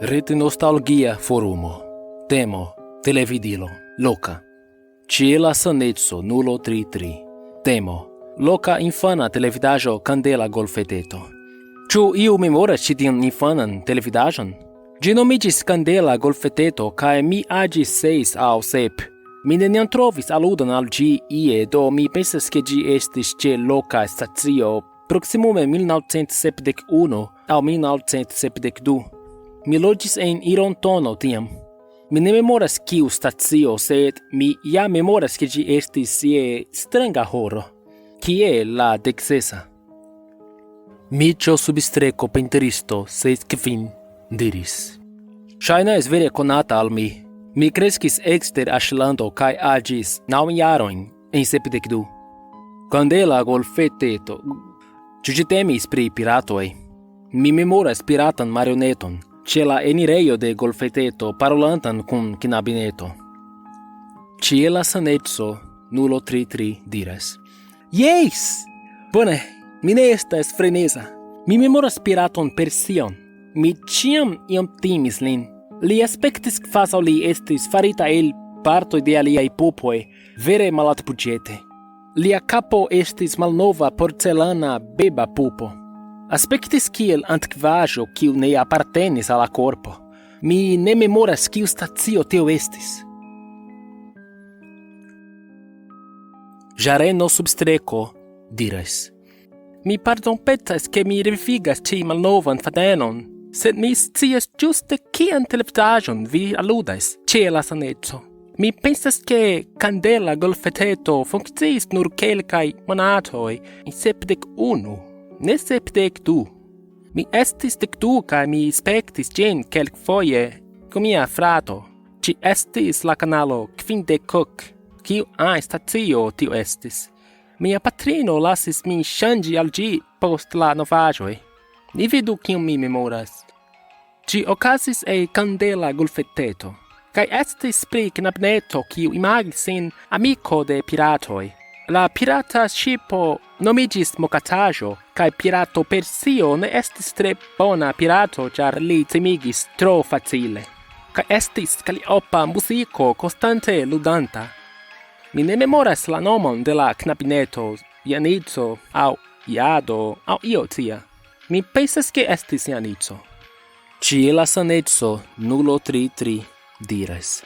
Rete nostalgia forumo. Temo, televidilo, loca. Ciela sanezzo nulo tri. Temo, loca infana televidajo candela golfeteto. Ciu iu memoras citian infanan televidajon? Genomigis candela golfeteto cae mi agis 6 au 7. Mi neniam trovis aludan al gi ie, do mi pensas che gi estis ce loca statio proximume 1971 au 1972. Mi logis en Irontono tiam. Mi ne memoras kiu statio, sed mi ja memoras che gi estis ie stranga horo. Kie la dexesa? Micio substreco penteristo 6 diris. Ŝajnas vere konata al mi. Mi kreskis ekster Aŝlando kaj agis 9 jarojn en 72. Candela golfeteto. Ĉu ĝi temis pri piratoj? Mi memoras piratan marioneton ĉe la enirejo de golfeteto parolantan kun knabineto. Ĉiela saneco nulo tri diras. Jes! Bone, mi ne estas freneza. Mi memoras piraton Persion. Mi ĉiam iom timis lin. Li aspektis kvazaŭ li estis farita el partoj de aliaj popoj, vere malatbudĝete. Lia kapo estis malnova porcelana beba pupo. Aspektis kiel antikvaĵo kiu ne apartenis al la korpo. Mi ne memoras kiu stacio tio estis. Ĝareno substreko diras. Mi pardonpetas ke mi revigas ĉi malnovan fadenon, sed mi scias ĝuste kian televidaĵon vi aludas ĉe la saneco. Mi pensas ke candela golfeteto funkciis nur kelkaj monatoj en 71, ne 72. Mi estis 12 kaj mi spektis ĝin kelkfoje kun mia frato. Ĝi estis la kanalo 50, kiu stacio tio estis. Mia patrino lasis min ŝanĝi al ĝi post la novaĵoj. Ni vidu kion mi memoras. Ĝi okazis en candela golfeteto. Kaj estis pri knabneto kiu imagis sin amiko de piratoj. La pirata ŝipo nomiĝis Mokataĵo, kaj pirato Persio ne estis tre bona pirato, ĉar li timigis tro facile. Kaj estis kaliopa muziko konstante ludanta. Mi ne memoras la nomon de la knabineto, Janico aŭ Jado aŭ io tia. Mi pensas ke estis Janico. Ĉie la saneco nulo tri diras.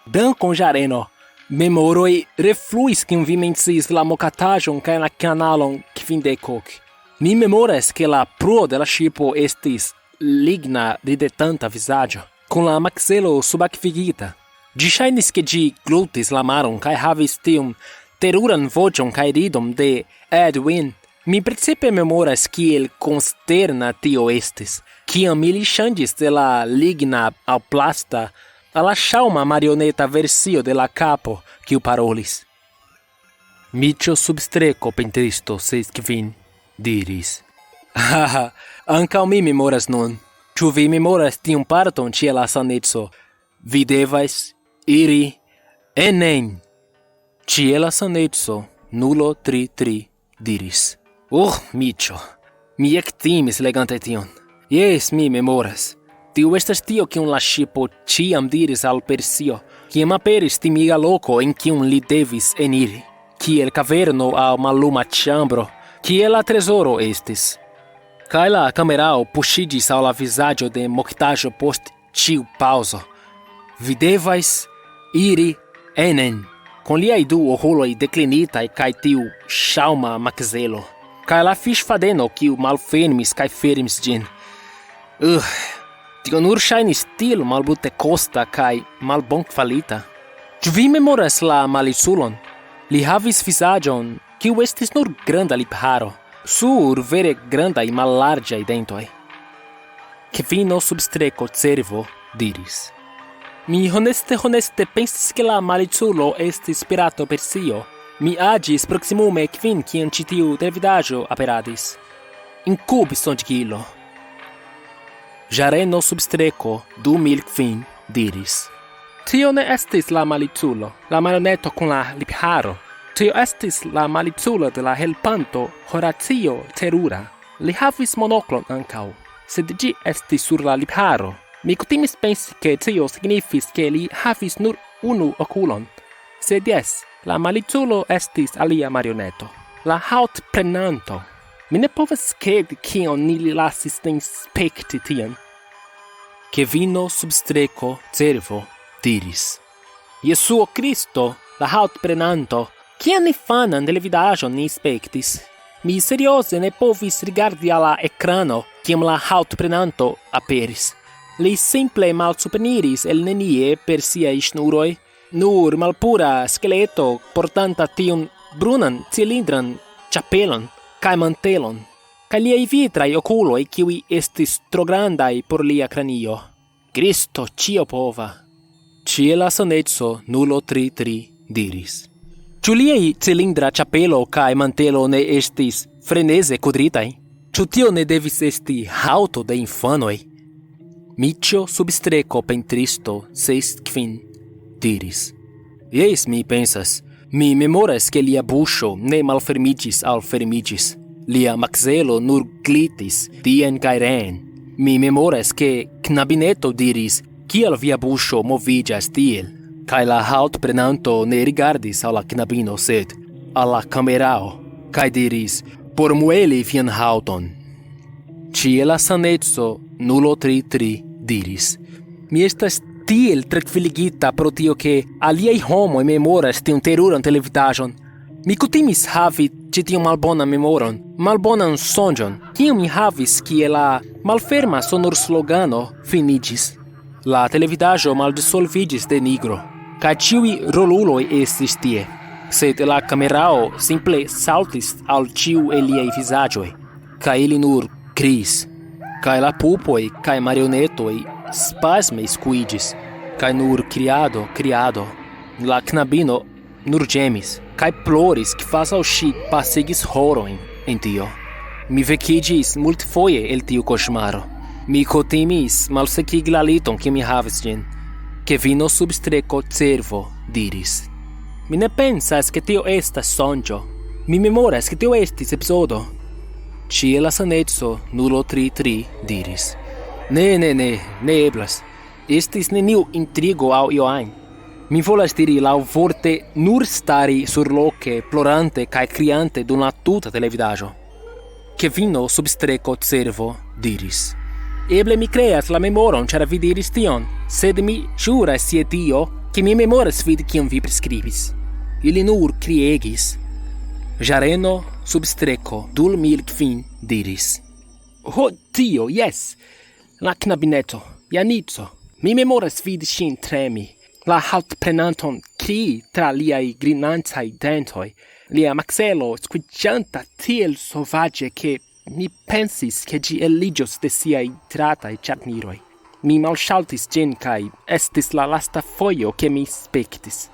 Dankon, Ĝareno. Memoroj refluis kiam vi menciis la mokataĵon kaj la kanalon 50. Mi memoras ke la pruo de la ŝipo estis ligna ridetanta vizaĝo, kun la makzelo subakvigita. Ĝi ŝajnis ke ĝi glutis la maron kaj havis tiun teruran voĉon kaj ridon de Edwin. Mi precipe memoras kiel konsterna tio estis, kiam ili ŝanĝis de la ligna aŭ plasta a la ŝaŭma marioneta versio de la kapo, kiu parolis. Micio substreko pentristo 6 diris. Haha, ankaŭ mi memoras nun. Ĉu vi memoras tiun parton ĉe la saneco? Vi devas iri enen. Ĉe la saneco nulo tri diris. Micio, mi ektimis legante tion. Jes, mi memoras. Tiu estas tio kiun la ŝipo ĉiam diris al Persio, kiam aperis timiga loko en kiun li devis eniri, kiel kaverno aŭ malluma ĉambro, kie la trezoro estis. Kaj la kamerao puŝiĝis al la vizaĝo de Mokataĵo post ĉiu paŭzo. Vi devas iri enen, kun liaj 2 okuloj deklinitaj kaj tiu ŝaŭma makzelo, kaj la fiŝfadeno kiu malfermis kaj fermis ĝin. Tio nur ŝajnis tiel malmultekosta kaj malbonkvalita. Ĉu vi memoras la maliculon? Li havis vizaĝon, kiu estis nur granda lipharo, sur vere grandaj mallarĝaj dentoj. Kvino substreko cervo diris. Mi honeste pensis ke la maliculo estis pirato Persio. Mi agis proksimume 5 kiam ĉi tiu televidaĵo aperadis. Inkubi sonĝilo. Ĝareno substreko 2005 diris. Tio ne estis la maliculo, la marioneto kun la lipharo. Tio estis la maliculo de la helpanto Horacio Terura. Li havis monoklon ankaŭ, sed ĝi estis sur la lipharo. Mi kutimis pensi che tio signifis che li havis nur unu oculon. Sed jes, la malitulo estis alia marioneto, la haut prenanto. Mi ne povas credi kion ni li lasis nin spekti tien. Che vino substreco cervo diris: Jesuo Cristo, la haut prenanto, kian infanan televidaĵon ni spektis? Mi seriose ne povis rigardi alla ecrano, kiam la haut prenanto aperis. Li simple malsupeniris el nenie per siaj ŝnuroj, nur malpura skeleto portanta tiun brunan cilindran ĉapelon kaj mantelon, kaj liaj vitraj okuloj, kiuj estis tro grandaj por lia kranio. Cristo ĉiopova! Ĉiela soneco 033 diris: Ĉu liaj cilindra ĉapelo kaj mantelo ne estis freneze kudritaj? Ĉu tio ne devis esti haŭto de infanoj? Micio substreco pentristo 6 diris: Jes, mi pensas. Mi memoras che lia buŝo ne malfermigis al fermigis. Lia maxelo nur glitis dien kaj reen. Mi memoras che knabineto diris: Kial via buŝo moviĝas tiel? Kaj la haŭtprenanto ne rigardis al la knabino, sed al la kamerao, kaj diris: Por mueli vian haŭton. Ĉiela saneco 033 diris: Mi estas tiel trankviligita pro tio che aliaj homoj memoras tiun teruran televidaĵon. Mi kutimis havi ĉi tiun malbonan memoron, malbonan sonĝon, kiun mi havis kie la malferma sonorslogano finiĝis. La televidaĵo maldissolviĝis de nigro, kaj ĉiuj roluloj estis tie, sed la kamerao simple saltis al ĉiu el liaj vizaĝoj, kaj ili nur kriis, kaj la pupoj kaj marionetoj spasme skuiĝis, kaj nur kriado. La knabino nur ĝemis, kaj ploris, kvazaŭ ŝi pasigis horojn en tio. Mi vekiĝis multfoje el tiu koŝmaro. Mi kutimis malsekigi la liton, kiam mi havis ĝin. Ke vino substreco cervo diris: Mi ne pensas ke tio estas sonĝo. Mi memoras ke tio estis epizodo. Ĉiela saneco 033 diris: Ne eblas. Estis neniu intrigo aŭ io ajn. Mi volas diri laŭvorte nur stari surloke, plorante kaj kriante dum la tuta televidaĵo. Ke vino substreco cervo diris: Eble mi kreas la memoron, ĉar vi diris tion, sed mi ĵuras je Dio, ke mi memoras vidi kion vi priskribis. Ili nur kriegis. Ĵareno substreco 2005 diris: Ho Dio, jes! La knabineto, Janico. Mi memoras vidi ŝin tremi, la haŭtprenanton krii tra liaj grinantaj dentoj, lia maxelo skuiĝanta tiel sovaĝe, ke mi pensis, ke ĝi eliĝos de siaj trataj ĉarniroj. Mi malŝaltis ĝin, kaj estis la lasta fojo, ke mi spektis.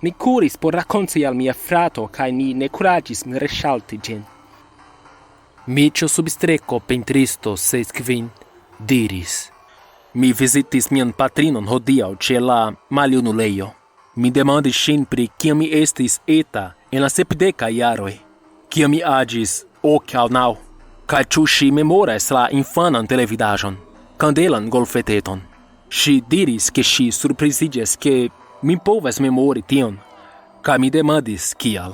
Mi kuris por rakonti al mia frato, kaj mi ne kuraĝis reŝalti ĝin. Micio substreco pentristo 6 diris: Mi visitis mian patrinon hodiaŭ ĉe la maljunulejo. Mi demandis ŝin pri kiam mi estis eta en la 70 jaroj, kiam mi aĝis 8 aŭ 9, kaj ĉu ŝi memoras la infanan televidaĵon, kandelan golfeteton. Ŝi diris ke ŝi surpriziĝas ke mi povas memori tion, kaj mi demandis kial.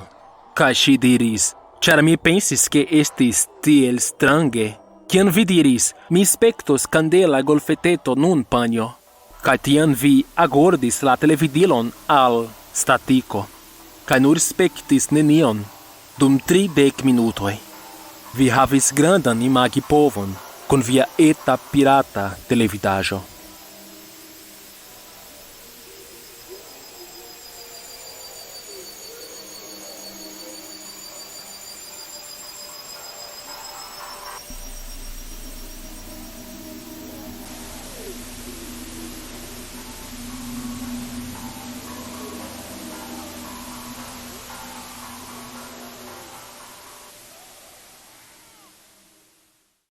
Kaj ŝi diris: ĉar mi pensis ke estis tiel strange. Kiam vi diris: Mi spektos kandela golfeteto nun, panjo, kaj tiam vi agordis la televidilon al statiko, kaj nur spektis nenion dum 30 minutoj. Vi havis grandan imagipovon kun via eta pirata televidaĵo.